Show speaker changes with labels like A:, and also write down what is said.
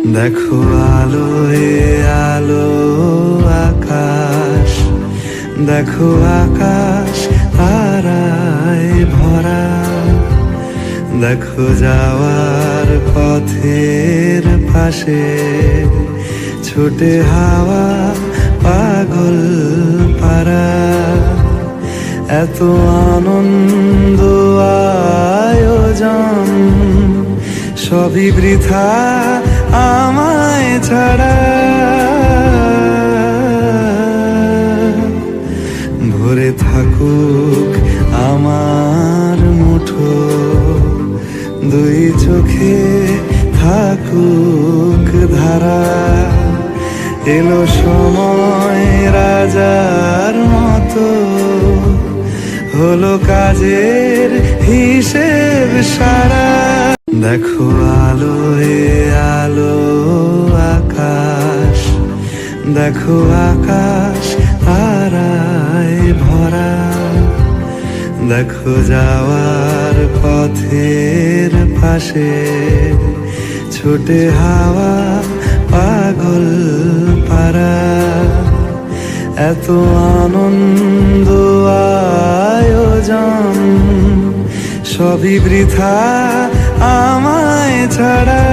A: দেখো আলোয় আলো আকাশ, দেখো আকাশ তারায় ভরা, দেখো যাওয়ার পথের পাশে ছোটে হাওয়া পাগল পারা। এত আনন্দ আয়োজন সবই বৃথা আমায় ছাড়া। ভরে থাকুক আমার মুঠো, দুই চোখে থাকুক ধারা। এলো সময় রাজার মতো, হলো কাজের হিসেব সারা। দেখো আলোয় আলো আকাশ, দেখো আকাশ তারায় ভরা, দেখো যাওয়ার পথের পাশে ছোটে হাওয়া পাগল পারা। এত আনন্দ আয়োজন সবই বৃথা আমায় ছাড়া।